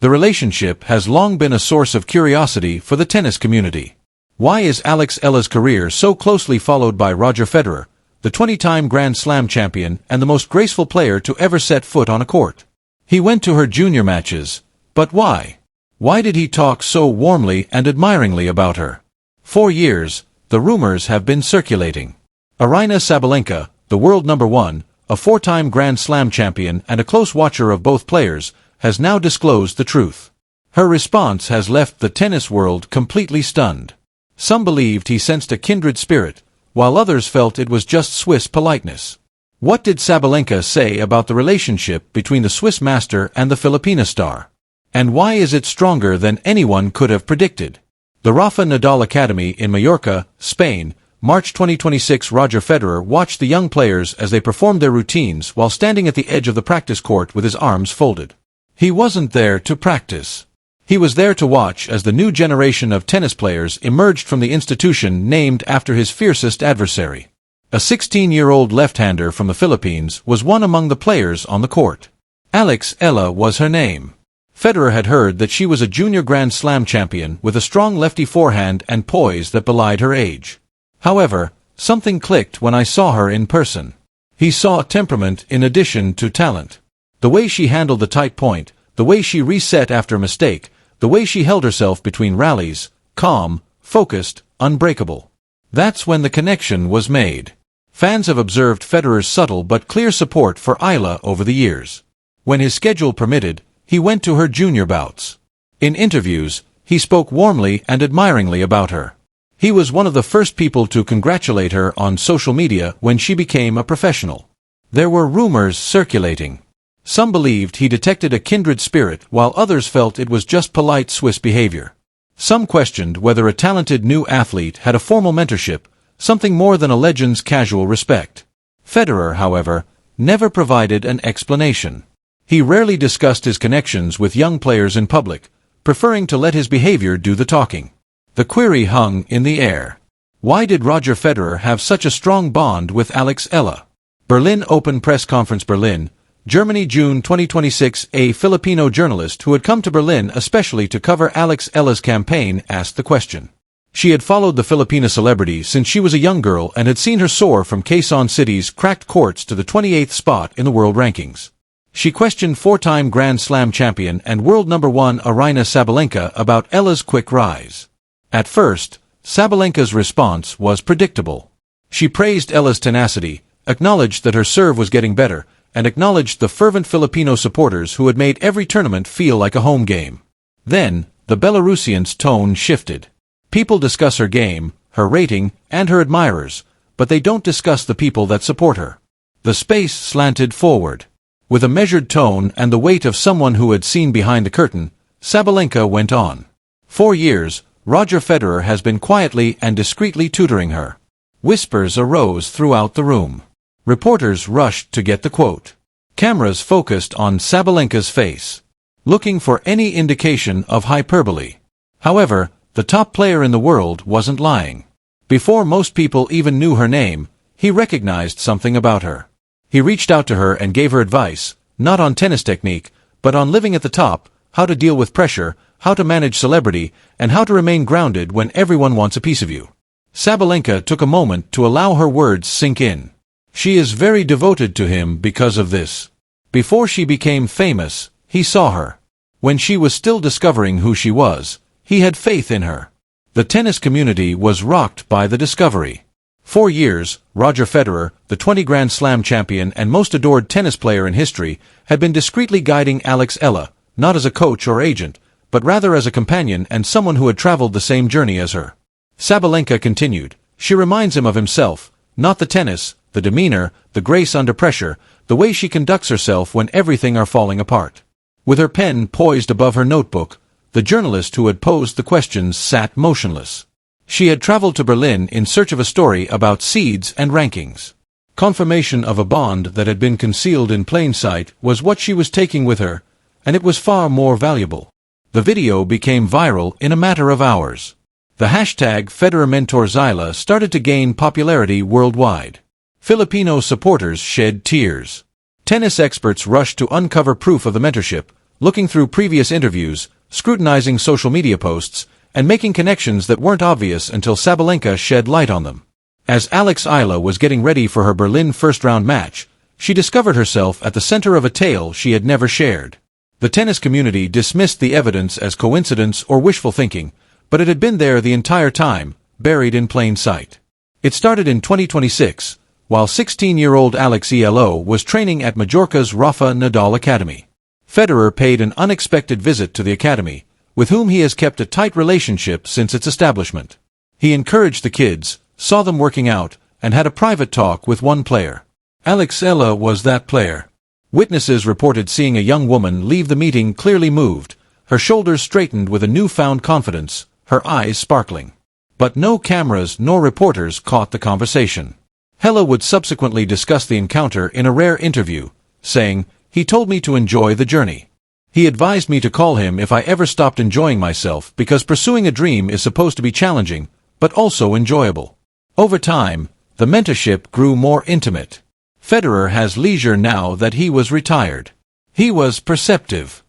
The relationship has long been a source of curiosity for the tennis community. Why is Alex Eala's career so closely followed by Roger Federer, the 20-time Grand Slam champion and the most graceful player to ever set foot on a court? He went to her junior matches, but why? Why did he talk so warmly and admiringly about her? For years, the rumors have been circulating. Aryna Sabalenka, the world number one, a 4-time Grand Slam champion and a close watcher of both players, has now disclosed the truth. Her response has left the tennis world completely stunned. Some believed he sensed a kindred spirit, while others felt it was just Swiss politeness. What did Sabalenka say about the relationship between the Swiss master and the Filipino star? And why is it stronger than anyone could have predicted? The Rafa Nadal Academy in Mallorca, Spain, March 2026. Roger Federer watched the young players as they performed their routines while standing at the edge of the practice court with his arms folded. He wasn't there to practice. He was there to watch as the new generation of tennis players emerged from the institution named after his fiercest adversary. A 16-year-old left-hander from the Philippines was one among the players on the court. Alex Eala was her name. Federer had heard that she was a junior Grand Slam champion with a strong lefty forehand and poise that belied her age. However, something clicked when I saw her in person. He saw temperament in addition to talent. The way she handled the tight point, the way she reset after a mistake, the way she held herself between rallies, calm, focused, unbreakable. That's when the connection was made. Fans have observed Federer's subtle but clear support for Eala over the years. When his schedule permitted, he went to her junior bouts. In interviews, he spoke warmly and admiringly about her. He was one of the first people to congratulate her on social media when she became a professional. There were rumors circulating. Some believed he detected a kindred spirit while others felt it was just polite Swiss behavior. Some questioned whether a talented new athlete had a formal mentorship, something more than a legend's casual respect. Federer, however, never provided an explanation. He rarely discussed his connections with young players in public, preferring to let his behavior do the talking. The query hung in the air. Why did Roger Federer have such a strong bond with Alex Eala? Berlin Open Press Conference. Berlin, Germany, June 2026. A Filipino journalist who had come to Berlin especially to cover Alex Eala's campaign asked the question. She had followed the Filipino celebrity since she was a young girl and had seen her soar from Quezon City's cracked courts to the 28th spot in the world rankings. She questioned 4-time Grand Slam champion and world number one Aryna Sabalenka about Eala's quick rise. At first, Sabalenka's response was predictable. She praised Eala's tenacity, acknowledged that her serve was getting better, and acknowledged the fervent Filipino supporters who had made every tournament feel like a home game. Then, the Belarusian's tone shifted. People discuss her game, her rating, and her admirers, but they don't discuss the people that support her. The space slanted forward. With a measured tone and the weight of someone who had seen behind the curtain, Sabalenka went on. For years, Roger Federer has been quietly and discreetly tutoring her. Whispers arose throughout the room. Reporters rushed to get the quote. Cameras focused on Sabalenka's face, looking for any indication of hyperbole. However, the top player in the world wasn't lying. Before most people even knew her name, he recognized something about her. He reached out to her and gave her advice, not on tennis technique, but on living at the top, how to deal with pressure, how to manage celebrity, and how to remain grounded when everyone wants a piece of you. Sabalenka took a moment to allow her words sink in. She is very devoted to him because of this. Before she became famous, he saw her. When she was still discovering who she was, he had faith in her. The tennis community was rocked by the discovery. For years, Roger Federer, the 20 Grand Slam champion and most adored tennis player in history, had been discreetly guiding Alex Eala, not as a coach or agent, but rather as a companion and someone who had traveled the same journey as her. Sabalenka continued. She reminds him of himself, not the tennis, the demeanor, the grace under pressure, the way she conducts herself when everything are falling apart. With her pen poised above her notebook, the journalist who had posed the questions sat motionless. She had traveled to Berlin in search of a story about seeds and rankings. Confirmation of a bond that had been concealed in plain sight was what she was taking with her, and it was far more valuable. The video became viral in a matter of hours. The hashtag #FedererMentorsEala started to gain popularity worldwide. Filipino supporters shed tears. Tennis experts rushed to uncover proof of the mentorship, looking through previous interviews, scrutinizing social media posts, and making connections that weren't obvious until Sabalenka shed light on them. As Alex Eala was getting ready for her Berlin first-round match, she discovered herself at the center of a tale she had never shared. The tennis community dismissed the evidence as coincidence or wishful thinking, but it had been there the entire time, buried in plain sight. It started in 2026, while 16-year-old Alex Eala was training at Majorca's Rafa Nadal Academy. Federer paid an unexpected visit to the academy, with whom he has kept a tight relationship since its establishment. He encouraged the kids, saw them working out, and had a private talk with one player. Alex Eala was that player. Witnesses reported seeing a young woman leave the meeting clearly moved, her shoulders straightened with a newfound confidence, her eyes sparkling. But no cameras nor reporters caught the conversation. Eala would subsequently discuss the encounter in a rare interview, saying, "He told me to enjoy the journey. He advised me to call him if I ever stopped enjoying myself because pursuing a dream is supposed to be challenging, but also enjoyable." Over time, the mentorship grew more intimate. Federer has leisure now that he was retired. He was perceptive.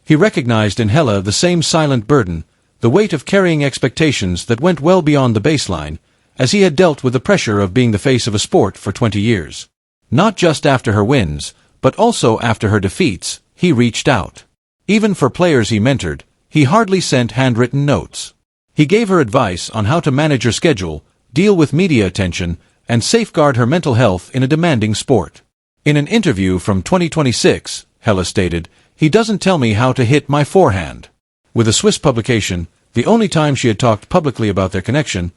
He recognized in Eala the same silent burden, the weight of carrying expectations that went well beyond the baseline, as he had dealt with the pressure of being the face of a sport for 20 years. Not just after her wins, but also after her defeats, he reached out. Even for players he mentored, he hardly sent handwritten notes. He gave her advice on how to manage her schedule, deal with media attention, and safeguard her mental health in a demanding sport. In an interview from 2026, Eala stated, "He doesn't tell me how to hit my forehand." With a Swiss publication, the only time she had talked publicly about their connection,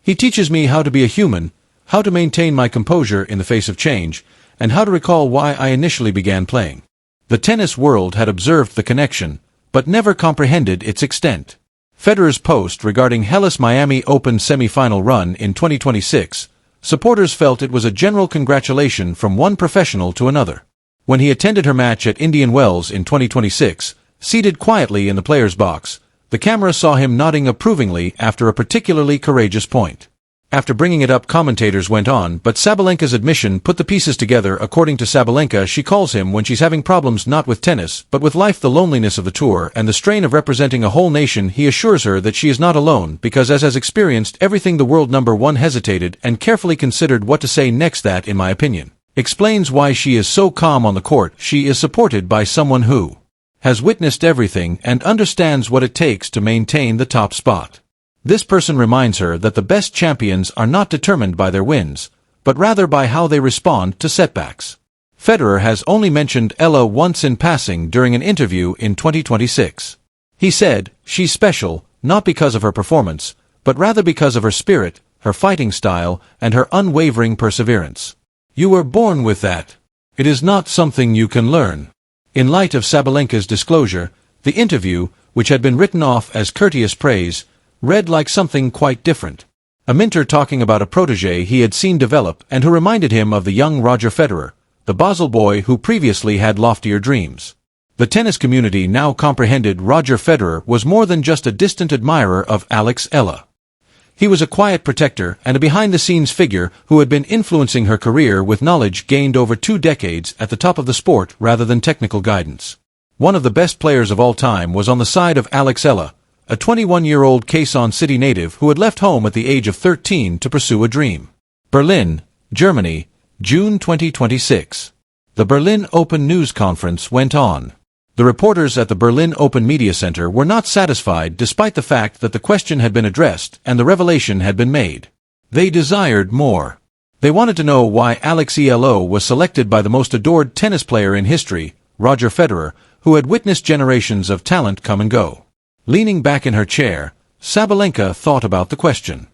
"He teaches me how to be a human, how to maintain my composure in the face of change, and how to recall why I initially began playing." The tennis world had observed the connection, but never comprehended its extent. Federer's post regarding Eala's Miami Open semi-final run in 2026, supporters felt it was a general congratulation from one professional to another. When he attended her match at Indian Wells in 2026, seated quietly in the player's box, the camera saw him nodding approvingly after a particularly courageous point. After bringing it up, commentators went on, but Sabalenka's admission put the pieces together. According to Sabalenka, she calls him when she's having problems not with tennis, but with life, the loneliness of the tour, and the strain of representing a whole nation. He assures her that she is not alone, because as has experienced everything, the world number one hesitated and carefully considered what to say next. That, in my opinion, explains why she is so calm on the court. She is supported by someone who has witnessed everything and understands what it takes to maintain the top spot. This person reminds her that the best champions are not determined by their wins, but rather by how they respond to setbacks. Federer has only mentioned Eala once in passing during an interview in 2026. He said, "She's special, not because of her performance, but rather because of her spirit, her fighting style, and her unwavering perseverance. You were born with that. It is not something you can learn." In light of Sabalenka's disclosure, the interview, which had been written off as courteous praise, read like something quite different. A mentor talking about a protege he had seen develop and who reminded him of the young Roger Federer, the Basel boy who previously had loftier dreams. The tennis community now comprehended Roger Federer was more than just a distant admirer of Alex Eala. He was a quiet protector and a behind-the-scenes figure who had been influencing her career with knowledge gained over 2 decades at the top of the sport rather than technical guidance. One of the best players of all time was on the side of Alex Eala, a 21-year-old Quezon City native who had left home at the age of 13 to pursue a dream. Berlin, Germany, June 2026. The Berlin Open news conference went on. The reporters at the Berlin Open Media Center were not satisfied despite the fact that the question had been addressed and the revelation had been made. They desired more. They wanted to know why Alex Eala was selected by the most adored tennis player in history, Roger Federer, who had witnessed generations of talent come and go. Leaning back in her chair, Sabalenka thought about the question.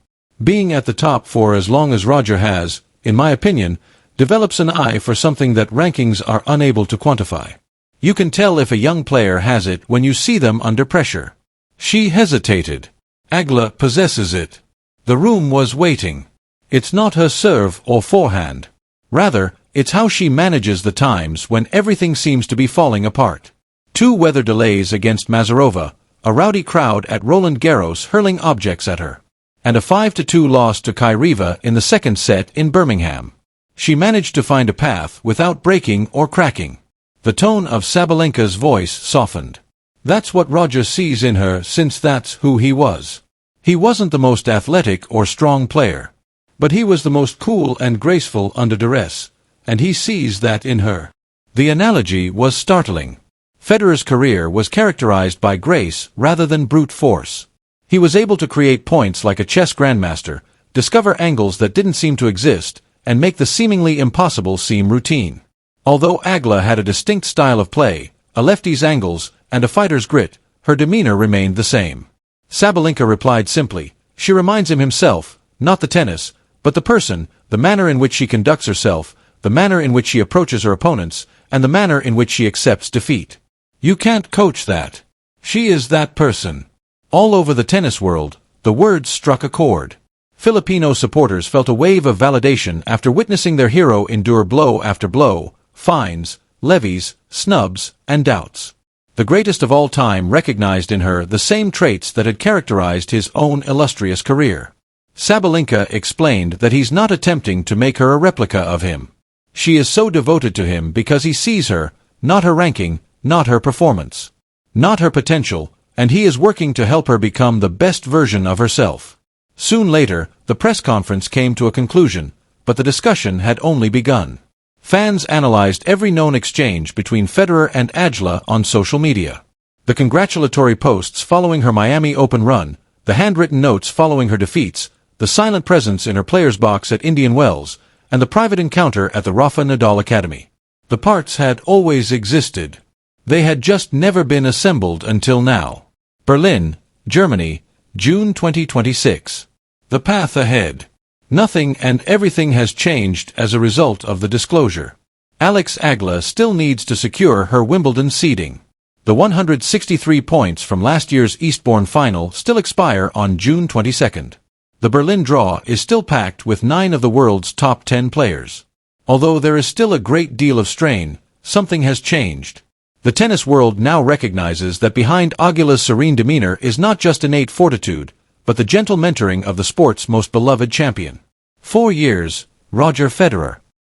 Being at the top for as long as Roger has, in my opinion, develops an eye for something that rankings are unable to quantify. You can tell if a young player has it when you see them under pressure. She hesitated. Eala possesses it. The room was waiting. It's not her serve or forehand. Rather, it's how she manages the times when everything seems to be falling apart. 2 weather delays against Mazarova, a rowdy crowd at Roland Garros hurling objects at her, and a 5-2 loss to Kairiva in the second set in Birmingham. She managed to find a path without breaking or cracking. The tone of Sabalenka's voice softened. That's what Roger sees in her, since that's who he was. He wasn't the most athletic or strong player, but he was the most cool and graceful under duress, and he sees that in her. The analogy was startling. Federer's career was characterized by grace rather than brute force. He was able to create points like a chess grandmaster, discover angles that didn't seem to exist, and make the seemingly impossible seem routine. Although Eala had a distinct style of play, a lefty's angles, and a fighter's grit, her demeanor remained the same. Sabalenka replied simply, "She reminds him himself, not the tennis, but the person, the manner in which she conducts herself, the manner in which she approaches her opponents, and the manner in which she accepts defeat. You can't coach that. She is that person." All over the tennis world, the words struck a chord. Filipino supporters felt a wave of validation after witnessing their hero endure blow after blow, fines, levies, snubs, and doubts. The greatest of all time recognized in her the same traits that had characterized his own illustrious career. Sabalenka explained that he's not attempting to make her a replica of him. She is so devoted to him because he sees her, not her ranking, not her performance, not her potential, and he is working to help her become the best version of herself. Soon later, the press conference came to a conclusion, but the discussion had only begun. Fans analyzed every known exchange between Federer and Eala on social media. The congratulatory posts following her Miami Open run, the handwritten notes following her defeats, the silent presence in her player's box at Indian Wells, and the private encounter at the Rafa Nadal Academy. The parts had always existed. They had just never been assembled until now. Berlin, Germany, June 2026. The path ahead. Nothing and everything has changed as a result of the disclosure. Alex Eala still needs to secure her Wimbledon seeding. The 163 points from last year's Eastbourne final still expire on June 22nd. The Berlin draw is still packed with 9 of the world's top 10 players. Although there is still a great deal of strain, something has changed. The tennis world now recognizes that behind Eala's serene demeanor is not just innate fortitude, but the gentle mentoring of the sport's most beloved champion. 4 years, Roger Federer.